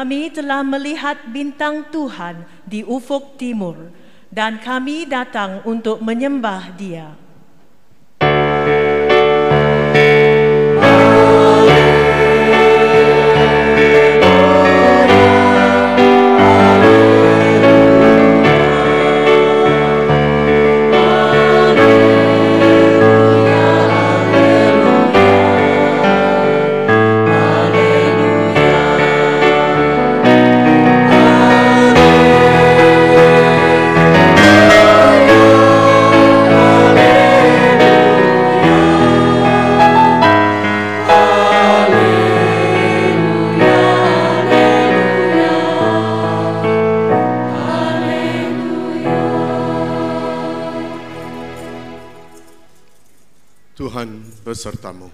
kami telah melihat bintang Tuhan di ufuk timur, dan kami datang untuk menyembah Dia. Besertamu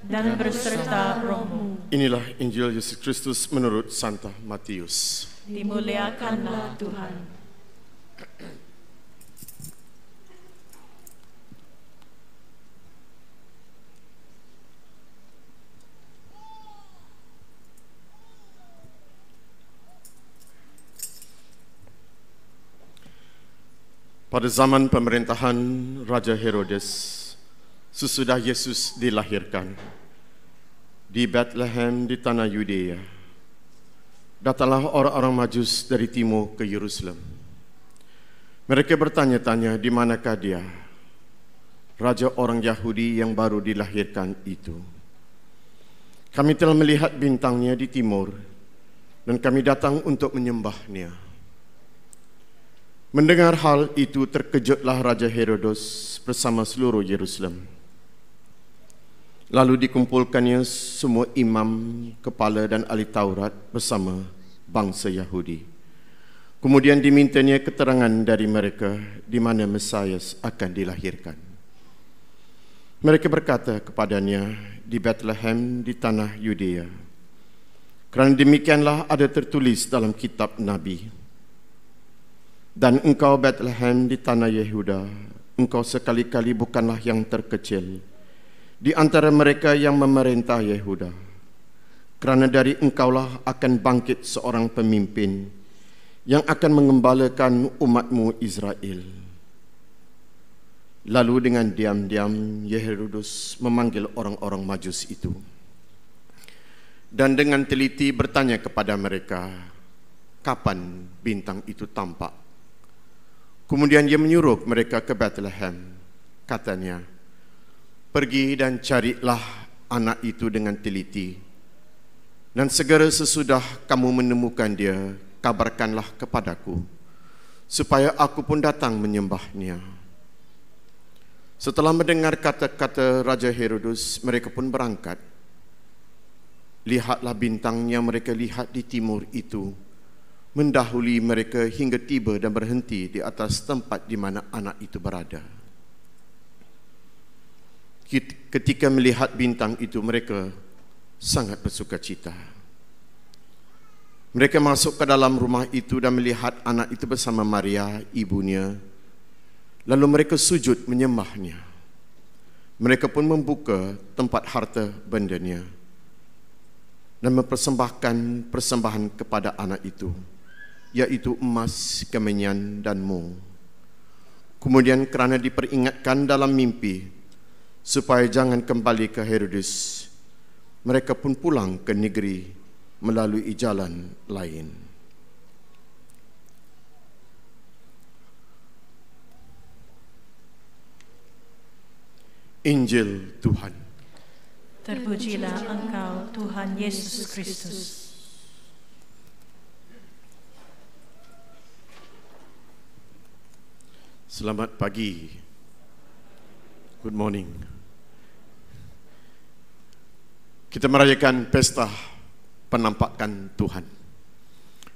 dan berserta rohmu. Inilah Injil Yesus Kristus menurut Santa Matius. Dimuliakanlah Tuhan. Pada zaman pemerintahan Raja Herodes, sesudah Yesus dilahirkan di Bethlehem di tanah Yudea, datanglah orang-orang Majus dari timur ke Yerusalem. Mereka bertanya-tanya, di manakah Dia, Raja orang Yahudi yang baru dilahirkan itu? Kami telah melihat bintangnya di timur, dan kami datang untuk menyembahnya. Mendengar hal itu, terkejutlah Raja Herodes bersama seluruh Yerusalem. Lalu dikumpulkannya semua imam, kepala dan ahli Taurat bersama bangsa Yahudi. Kemudian dimintanya keterangan dari mereka di mana Mesias akan dilahirkan. Mereka berkata kepadanya, di Bethlehem di tanah Yudea. Kerana demikianlah ada tertulis dalam kitab Nabi. Dan engkau Bethlehem di tanah Yehuda, engkau sekali-kali bukanlah yang terkecil di antara mereka yang memerintah Yehuda, kerana dari engkaulah akan bangkit seorang pemimpin yang akan mengembalakan umatmu Israel. Lalu dengan diam-diam Herodes memanggil orang-orang Majus itu, dan dengan teliti bertanya kepada mereka, kapan bintang itu tampak. Kemudian dia menyuruh mereka ke Bethlehem. Katanya, pergi dan carilah anak itu dengan teliti. Dan segera sesudah kamu menemukan dia, kabarkanlah kepadaku, supaya aku pun datang menyembahnya. Setelah mendengar kata-kata Raja Herodes, mereka pun berangkat. Lihatlah bintang yang mereka lihat di timur itu, mendahului mereka hingga tiba dan berhenti di atas tempat di mana anak itu berada. Ketika melihat bintang itu, mereka sangat bersukacita. Mereka masuk ke dalam rumah itu dan melihat anak itu bersama Maria, ibunya. Lalu mereka sujud menyembahnya. Mereka pun membuka tempat harta bendanya dan mempersembahkan persembahan kepada anak itu, yaitu emas, kemenyan dan mur. Kemudian kerana diperingatkan dalam mimpi supaya jangan kembali ke Herodes, mereka pun pulang ke negeri melalui jalan lain. Injil Tuhan. Terpujilah Engkau, Tuhan Yesus Kristus. Selamat pagi. Good morning. Kita merayakan pesta penampakan Tuhan.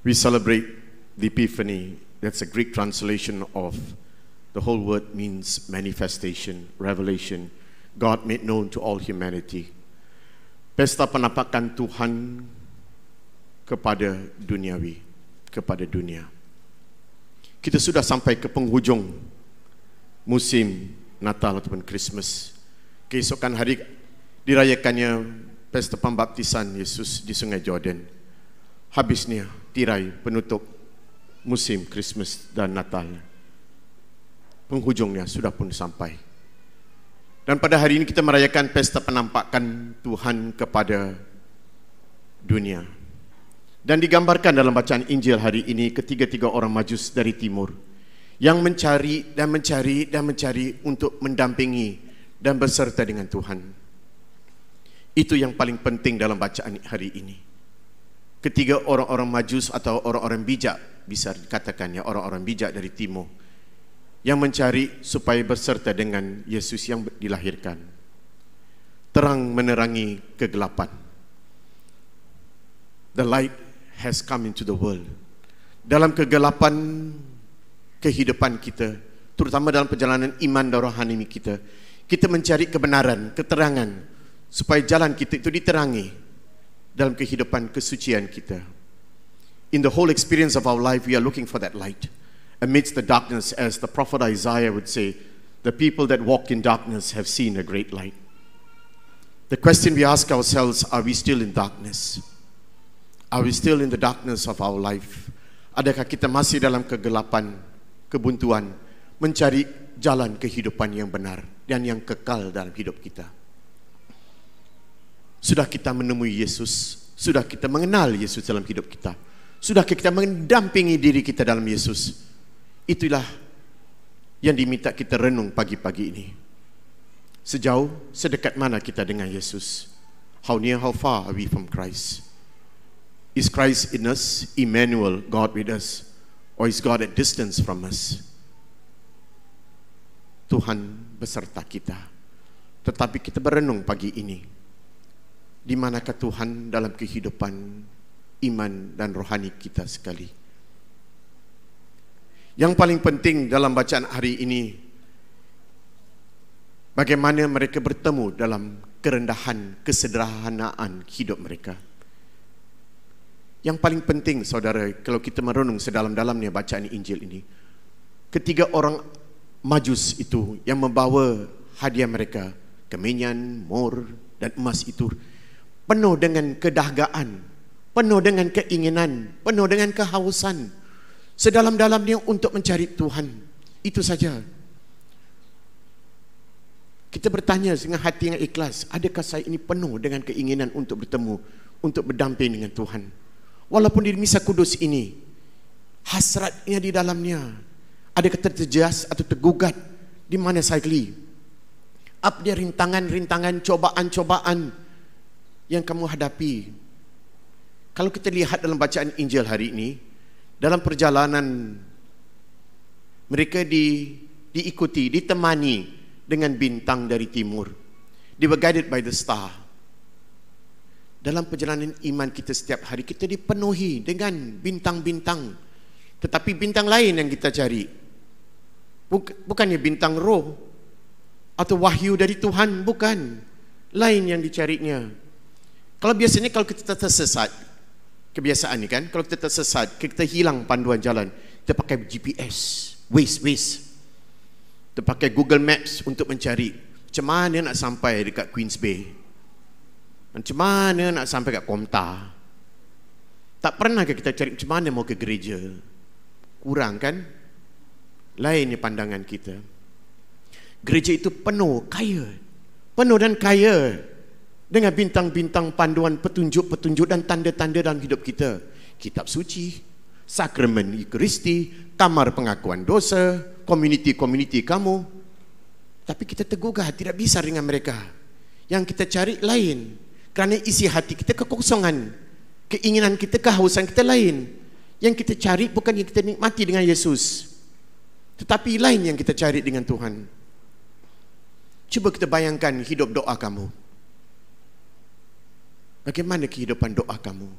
We celebrate the Epiphany. That's a Greek translation of the whole word means manifestation, revelation. God made known to all humanity. Pesta penampakan Tuhan kepada duniawi, kepada dunia. Kita sudah sampai ke penghujung musim Natal ataupun Christmas. Keesokan hari dirayakannya pesta pembaptisan Yesus di Sungai Jordan. habisnya tirai penutup musim Christmas dan Natal. Penghujungnya sudah pun sampai. Dan pada hari ini kita merayakan pesta penampakan Tuhan kepada dunia. Dan digambarkan dalam bacaan Injil hari ini ketiga-tiga orang Majus dari timur yang mencari dan mencari dan mencari untuk mendampingi dan berserta dengan Tuhan. Itu yang paling penting dalam bacaan hari ini. Ketiga orang-orang Majus atau orang-orang bijak, bisa dikatakan ya, orang-orang bijak dari timur yang mencari supaya berserta dengan Yesus yang dilahirkan. Terang menerangi kegelapan. The light has come into the world. Dalam kegelapan kehidupan kita, terutama dalam perjalanan iman dan rohani kita, kita mencari kebenaran, keterangan, supaya jalan kita itu diterangi dalam kehidupan kesucian kita. In the whole experience of our life, we are looking for that light. Amidst the darkness, as the prophet Isaiah would say, the people that walk in darkness have seen a great light. The question we ask ourselves, are we still in darkness? Are we still in the darkness of our life? Adakah kita masih dalam kegelapan, kebuntuan, mencari jalan kehidupan yang benar dan yang kekal dalam hidup kita? Sudah kita menemui Yesus? Sudah kita mengenal Yesus dalam hidup kita? Sudah kita mendampingi diri kita dalam Yesus? Itulah yang diminta kita renung pagi-pagi ini. Sejauh, sedekat mana kita dengan Yesus? How near, how far are we from Christ? Is Christ in us, Emmanuel, God with us? Or is God at distance from us? Tuhan beserta kita. Tetapi kita berenung pagi ini, di manakah Tuhan dalam kehidupan iman dan rohani kita sekali? Yang paling penting dalam bacaan hari ini, bagaimana mereka bertemu dalam kerendahan, kesederhanaan hidup mereka. Yang paling penting, saudara, kalau kita merenung sedalam-dalamnya bacaan Injil ini, ketiga orang Majus itu yang membawa hadiah mereka, kemenyan, mur dan emas itu, penuh dengan kedahgaan, penuh dengan keinginan, penuh dengan kehausan, sedalam-dalamnya untuk mencari Tuhan. Itu saja. Kita bertanya dengan hati yang ikhlas, adakah saya ini penuh dengan keinginan untuk bertemu, untuk berdamping dengan Tuhan? Walaupun di Misa Kudus ini, hasratnya di dalamnya, adakah terjejas atau tergugat di mana sekali? Apa dia rintangan-rintangan, cobaan-cobaan yang kamu hadapi? Kalau kita lihat dalam bacaan Injil hari ini, dalam perjalanan mereka diikuti, ditemani dengan bintang dari timur. They were guided by the star. Dalam perjalanan iman kita setiap hari, kita dipenuhi dengan bintang-bintang. Tetapi bintang lain yang kita cari, bukannya bintang roh atau wahyu dari Tuhan, bukan. Lain yang dicarinya. Kalau biasanya kalau kita tersesat, kebiasaan ni kan, kalau kita tersesat, kita hilang panduan jalan, kita pakai GPS, Waze. Kita pakai Google Maps untuk mencari macam mana nak sampai dekat Queens Bay, macam mana nak sampai kat Komta. Tak pernah kita cari macam mana mau ke gereja? Kurang kan? Lainnya pandangan kita. Gereja itu penuh, kaya, penuh dan kaya dengan bintang-bintang panduan, petunjuk-petunjuk dan tanda-tanda dalam hidup kita. Kitab suci, sakramen Ekaristi, kamar pengakuan dosa, komuniti-komuniti kamu. Tapi kita tergugah, tidak bisa dengan mereka. Yang kita cari lain. Kerana isi hati kita kekosongan, keinginan kita, kehausan kita lain. Yang kita cari bukan yang kita nikmati dengan Yesus, tetapi lain yang kita cari dengan Tuhan. Cuba kita bayangkan hidup doa kamu. Bagaimana kehidupan doa kamu?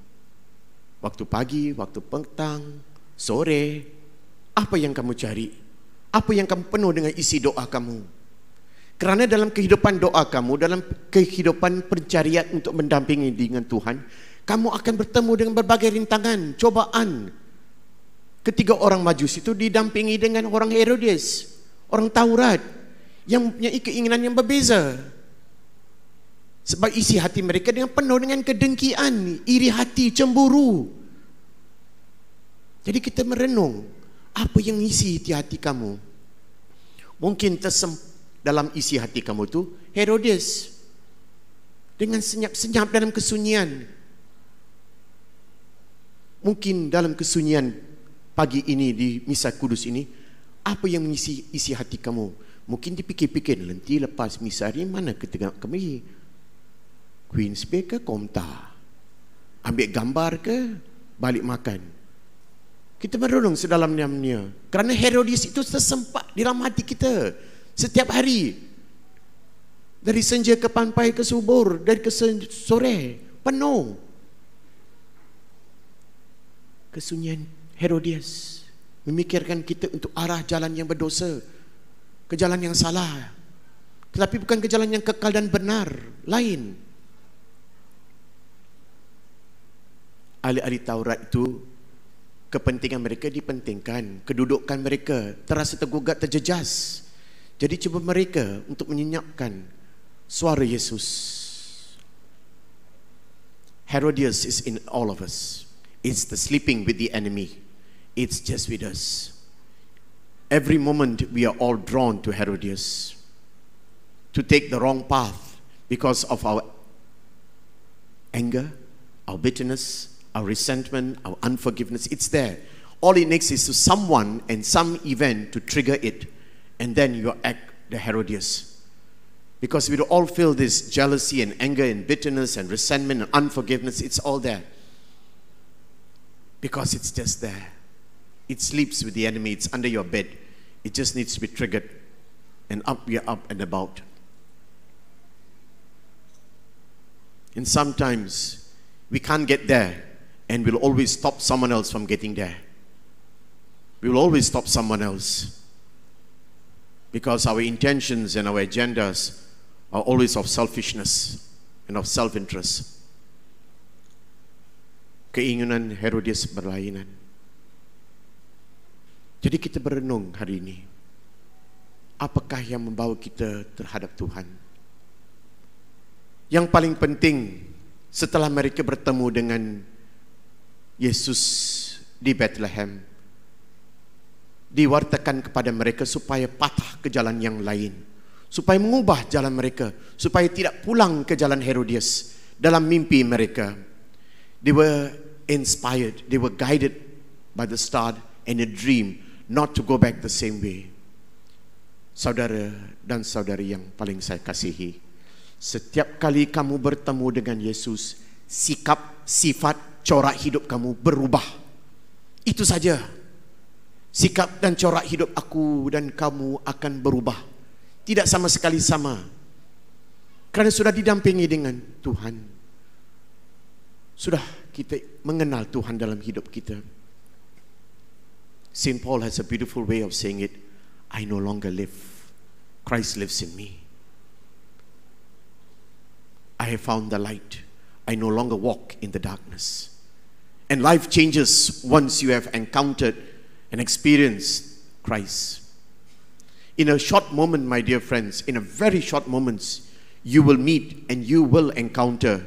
Waktu pagi, waktu petang, sore, apa yang kamu cari? Apa yang kamu penuh dengan isi doa kamu? Kerana dalam kehidupan doa kamu, dalam kehidupan pencarian untuk mendampingi dengan Tuhan, kamu akan bertemu dengan berbagai rintangan, cobaan. Ketiga orang Majus itu didampingi dengan orang Herodes, orang Taurat, yang mempunyai keinginan yang berbeza. Sebab isi hati mereka dengan penuh dengan kedengkian, iri hati, cemburu. Jadi kita merenung, apa yang isi hati kamu? Mungkin dalam isi hati kamu tu Herodias, dengan senyap-senyap dalam kesunyian. Mungkin dalam kesunyian pagi ini di Misa Kudus ini, apa yang mengisi isi hati kamu? Mungkin dipikir-pikir, nanti lepas misa ni mana kita kami? Queen's Bay ke Komta? Ambil gambar ke? Balik makan? Kita merenung sedalam-dalamnya. Kerana Herodias itu tersempat di dalam hati kita setiap hari. Dari senja ke sampai ke subuh, dari ke sore, penuh. Kesunyian Herodias memikirkan kita untuk arah jalan yang berdosa, ke jalan yang salah, tetapi bukan ke jalan yang kekal dan benar, lain. Ahli-ahli Taurat itu, kepentingan mereka dipentingkan, kedudukan mereka terasa tergugat, terjejas. Jadi cuba mereka untuk menyenyapkan suara Yesus. Herodias is in all of us. It's the sleeping with the enemy. It's just with us. Every moment we are all drawn to Herodias, to take the wrong path because of our anger, our bitterness, our resentment, our unforgiveness. It's there. All it needs is to someone and some event to trigger it, and then you act the Herodias. Because we all feel this jealousy and anger and bitterness and resentment and unforgiveness. It's all there. Because it's just there. It sleeps with the enemy. It's under your bed. It just needs to be triggered. And up we are up and about. And sometimes we can't get there, and we'll always stop someone else from getting there. We will always stop someone else. Because our intentions and our agendas are always of selfishness and of self-interest. Keinginan Herodias berlainan. Jadi kita berenung hari ini, apakah yang membawa kita terhadap Tuhan? Yang paling penting setelah mereka bertemu dengan Yesus di Bethlehem, diwartakan kepada mereka supaya patah ke jalan yang lain, supaya mengubah jalan mereka, supaya tidak pulang ke jalan Herodias dalam mimpi mereka. They were inspired, they were guided by the star and a dream not to go back the same way. Saudara dan saudari yang paling saya kasihi, setiap kali kamu bertemu dengan Yesus, sikap, sifat, corak hidup kamu berubah. Itu saja. Sikap dan corak hidup aku dan kamu akan berubah. Tidak sama sekali sama. Kerana sudah didampingi dengan Tuhan. Sudah kita mengenal Tuhan dalam hidup kita. Saint Paul has a beautiful way of saying it. I no longer live. Christ lives in me. I have found the light. I no longer walk in the darkness. And life changes once you have encountered and experienced Christ. In a short moment, my dear friends, in a very short moments, you will meet and you will encounter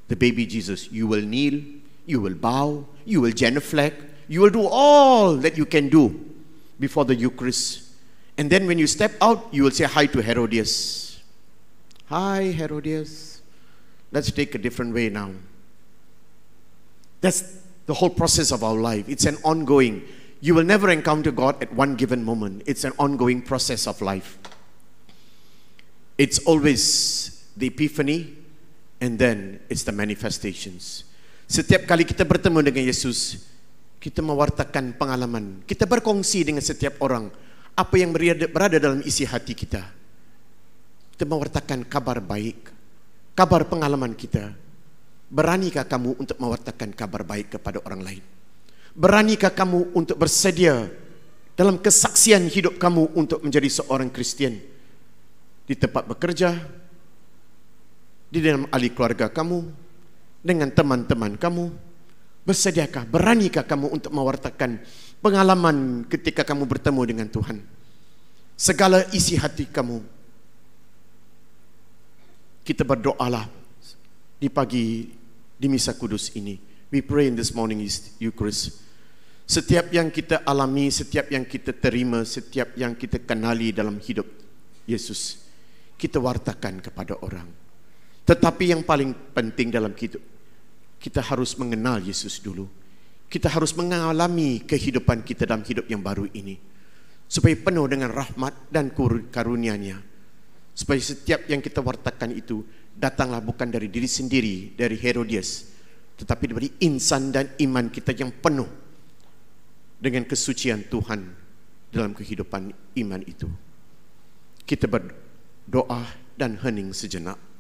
the baby Jesus. You will kneel, you will bow, you will genuflect, you will do all that you can do before the Eucharist. And then when you step out, you will say hi to Herodias. Hi, Herodias. Let's take a different way now. That's the whole process of our life. It's an ongoing. You will never encounter God at one given moment. It's an ongoing process of life. It's always the epiphany, and then it's the manifestations. Setiap kali kita bertemu dengan Yesus, kita mewartakan pengalaman. Kita berkongsi dengan setiap orang apa yang berada dalam isi hati kita. Kita mewartakan kabar baik, kabar pengalaman kita. Beranikah kamu untuk mewartakan kabar baik kepada orang lain? Beranikah kamu untuk bersedia dalam kesaksian hidup kamu untuk menjadi seorang Kristian? Di tempat bekerja, di dalam ahli keluarga kamu, dengan teman-teman kamu. Bersediakah, beranikah kamu untuk mewartakan pengalaman ketika kamu bertemu dengan Tuhan? Segala isi hati kamu. Kita berdoalah di pagi di Misa Kudus ini. We pray in this morning Eucharist. Setiap yang kita alami, setiap yang kita terima, setiap yang kita kenali dalam hidup Yesus, kita wartakan kepada orang. Tetapi yang paling penting dalam hidup, kita harus mengenal Yesus dulu. Kita harus mengalami kehidupan kita dalam hidup yang baru ini, supaya penuh dengan rahmat dan karunia-Nya. Supaya setiap yang kita wartakan itu datanglah bukan dari diri sendiri, dari Herodias, tetapi dari insan dan iman kita yang penuh dengan kesucian Tuhan dalam kehidupan iman itu. Kita berdoa dan hening sejenak.